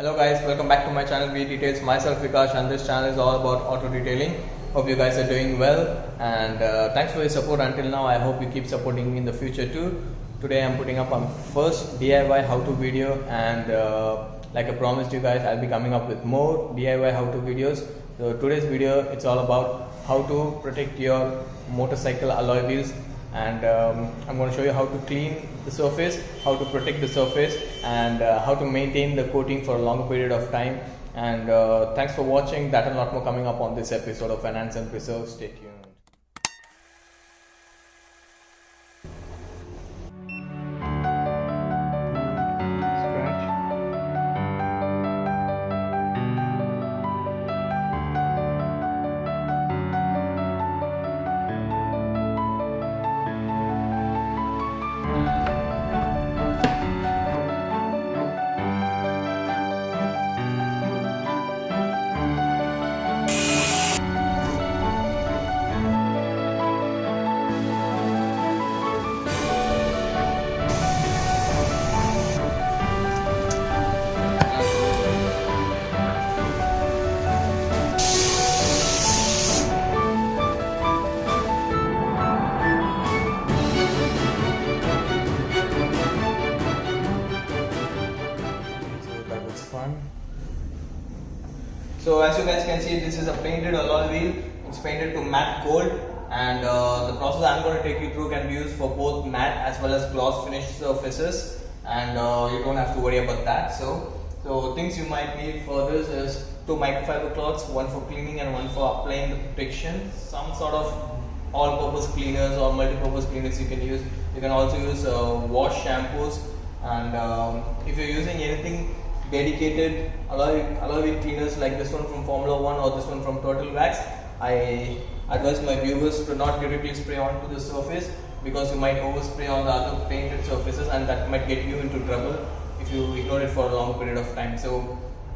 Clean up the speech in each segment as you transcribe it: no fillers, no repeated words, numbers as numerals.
Hello guys, welcome back to my channel V Details. Myself Vikash, and this channel is all about auto detailing. Hope you guys are doing well, and thanks for your support until now. I hope you keep supporting me in the future too. Today I'm putting up my first DIY how-to video, and like I promised you guys, I'll be coming up with more DIY how-to videos. So today's video, it's all about how to protect your motorcycle alloy wheels, and I'm going to show you how to clean the surface, how to protect the surface, and how to maintain the coating for a longer period of time. And thanks for watching. That and a lot more coming up on this episode of Enhance and Preserve. Stay tuned. So as you guys can see, this is a painted alloy wheel. It's painted to matte gold, and the process I'm going to take you through can be used for both matte as well as gloss finish surfaces, and you don't have to worry about that. So things you might need for this is two microfiber cloths, one for cleaning and one for applying the protection. Some sort of all-purpose cleaners or multi-purpose cleaners you can use. You can also use wash shampoos, and if you're using anything dedicated alloy wheel cleaners like this one from Formula 1 or this one from Turtle Wax, I advise my viewers to not directly spray onto the surface, because you might overspray on the other painted surfaces, and that might get you into trouble if you ignore it for a long period of time. So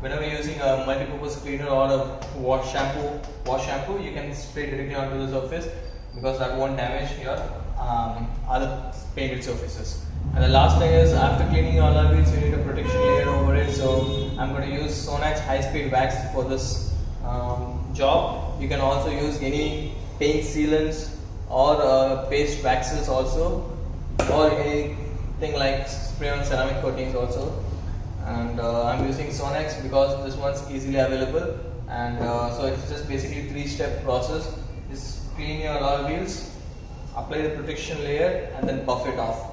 whenever you're using a multi-purpose cleaner or a wash shampoo, you can spray directly onto the surface, because that won't damage your other painted surfaces. And the last thing is, after cleaning your alloy wheels, you need a protection layer over it. So I'm going to use Sonax high speed wax for this job. You can also use any paint sealants or paste waxes also, or anything like spray on ceramic coatings also. And I'm using Sonax because this one's easily available, and so it's just basically 3-step process. Just clean your alloy wheels, apply the protection layer, and then buff it off.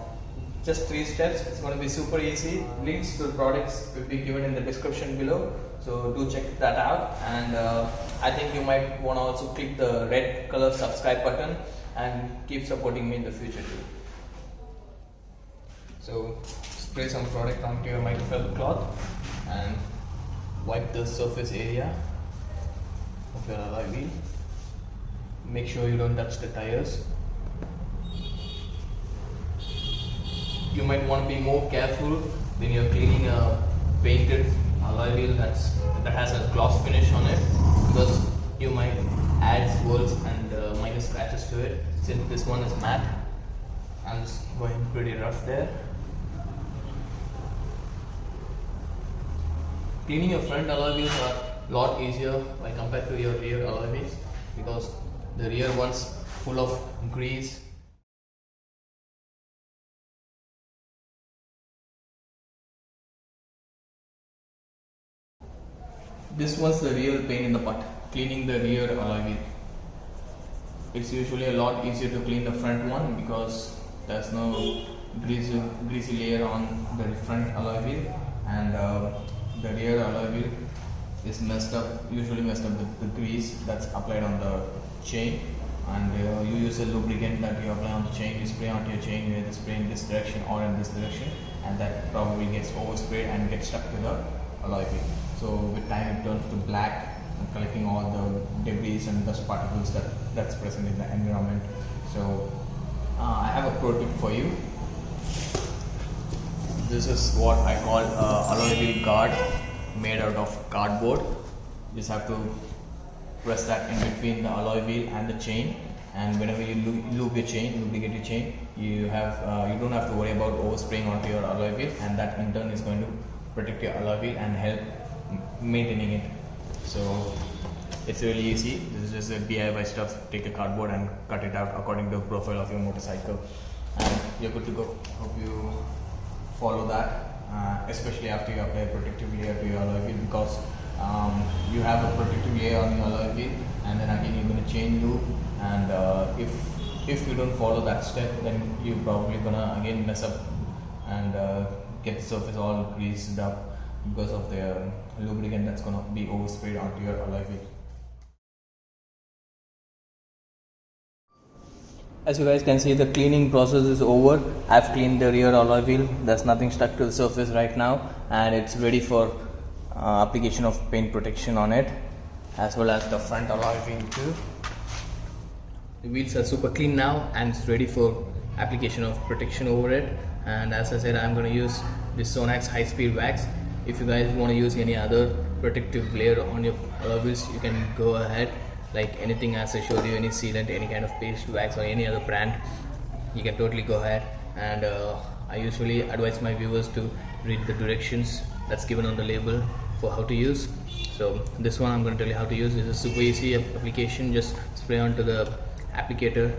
Just 3 steps. It's going to be super easy. Links to the products will be given in the description below, so do check that out. And I think you might want to also click the red color subscribe button and keep supporting me in the future too. So spray some product onto your microfiber cloth and wipe the surface area of your alloy wheel. Make sure you don't touch the tires. You might want to be more careful when you're cleaning a painted alloy wheel that has a gloss finish on it, because you might add swirls and minor scratches to it. Since this one is matte, I'm just going pretty rough there. Cleaning your front alloy wheels are a lot easier when compared to your rear alloy wheels, because the rear one's full of grease. This one's the real pain in the butt, cleaning the rear alloy wheel. It's usually a lot easier to clean the front one, because there's no greasy layer on the front alloy wheel, and the rear alloy wheel is usually messed up with the grease that's applied on the chain. And you use a lubricant that you apply on the chain, you spray onto your chain, you either spray in this direction or in this direction, and that probably gets oversprayed and gets stuck to the alloy wheel. So with time it turns to black, and collecting all the debris and dust particles that's present in the environment. So I have a pro tip for you. This is what I call alloy wheel guard, made out of cardboard. You just have to press that in between the alloy wheel and the chain, and whenever you lubricate your chain, you don't have to worry about overspraying onto your alloy wheel, and that in turn is going to protect your alloy wheel and help maintaining it. So it's really easy. This is just a DIY stuff. Take a cardboard and cut it out according to the profile of your motorcycle, and you're good to go. Hope you follow that, especially after you apply a protective layer to your alloy wheel, because you have a protective layer on your alloy wheel, and then again you're going to chain loop, and if you don't follow that step, then you're probably gonna again mess up and get the surface all greased up because of the lubricant that's gonna be oversprayed onto your alloy wheel. As you guys can see, the cleaning process is over. I've cleaned the rear alloy wheel. There's nothing stuck to the surface right now, and it's ready for application of paint protection on it, as well as the front alloy wheel too. The wheels are super clean now, and it's ready for application of protection over it. And as I said, I'm going to use this Sonax high speed wax. If you guys want to use any other protective layer on your alloy wheels, you can go ahead. Like anything, as I showed you, any sealant, any kind of paste wax or any other brand, you can totally go ahead. And I usually advise my viewers to read the directions that's given on the label for how to use. So this one I'm going to tell you how to use. It's a super easy application. Just spray onto the applicator,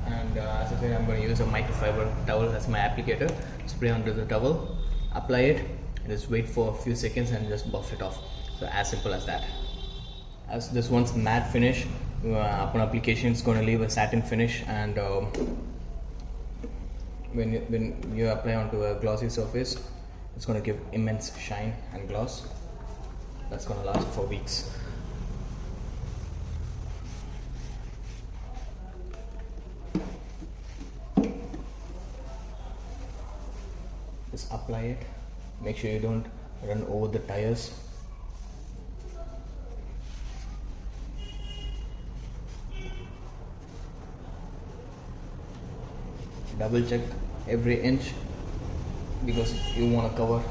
and as I said, I'm going to use a microfiber towel as my applicator. Spray onto the towel, apply it, and just wait for a few seconds and just buff it off. So as simple as that. As this one's matte finish, upon application it's going to leave a satin finish, and when you apply onto a glossy surface, it's going to give immense shine and gloss that's going to last for weeks. Just apply it, make sure you don't run over the tires. Double check every inch, because you want to cover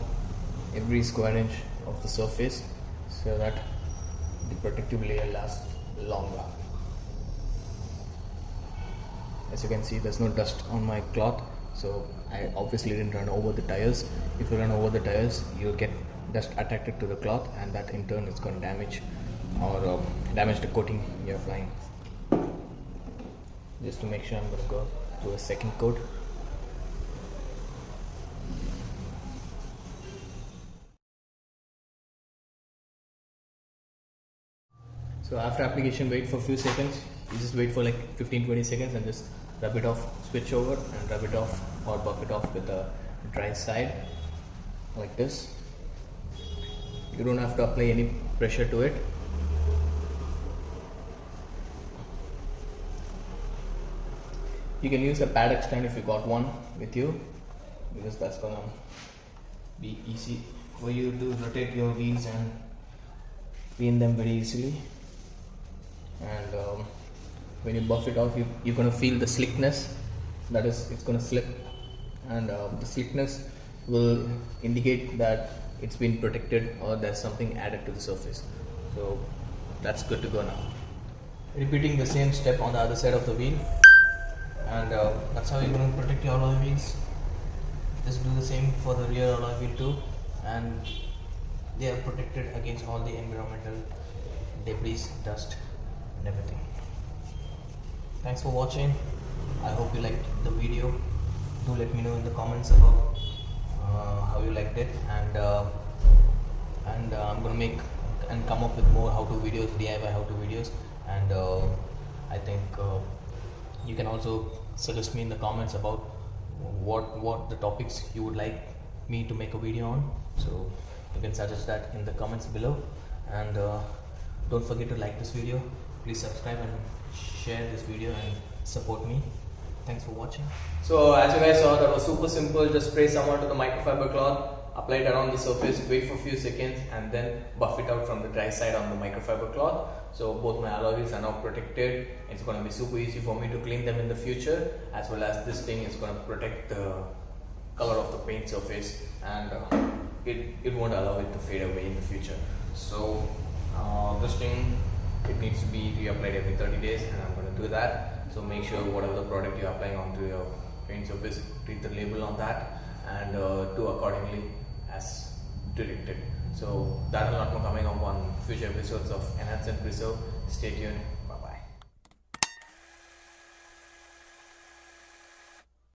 every square inch of the surface so that the protective layer lasts longer. As you can see, there's no dust on my cloth, so I obviously didn't run over the tires. If you run over the tires, you'll get dust attracted to the cloth, and that in turn is going to damage the coating you're applying. Just to make sure, I'm going to go to a second coat. So after application, wait for a few seconds. You just wait for like 15-20 seconds and just rub it off, switch over and rub it off or buff it off with a dry side like this. You don't have to apply any pressure to it. You can use a pad extender if you got one with you, because that's gonna be easy for you to rotate your wheels and clean them very easily. And when you buff it off, you're gonna feel the slickness. That is, it's gonna slip, and the slickness will indicate that it's been protected or there's something added to the surface. So that's good to go now. Repeating the same step on the other side of the wheel, and that's how you're going to protect your alloy wheels. Just do the same for the rear alloy wheel too, and they are protected against all the environmental debris, dust and everything. Thanks for watching. I hope you liked the video. Do let me know in the comments about how you liked it, and I'm gonna make and come up with more how-to videos, DIY how-to videos, and I think you can also suggest me in the comments about what the topics you would like me to make a video on. So you can suggest that in the comments below, and don't forget to like this video. Please subscribe and share this video and support me. Thanks for watching. So as you guys saw, that was super simple. Just spray some onto the microfiber cloth, apply it around the surface, wait for a few seconds, and then buff it out from the dry side on the microfiber cloth. So both my alloy wheels are now protected. It's going to be super easy for me to clean them in the future, as well as this thing is going to protect the color of the paint surface, and it won't allow it to fade away in the future. So this thing, it needs to be reapplied every 30 days, and I'm going to do that. So make sure whatever the product you're applying onto your paint surface, read the label on that, and do accordingly as predicted. So that will not be coming up on future episodes of Enhance and Preserve. Stay tuned.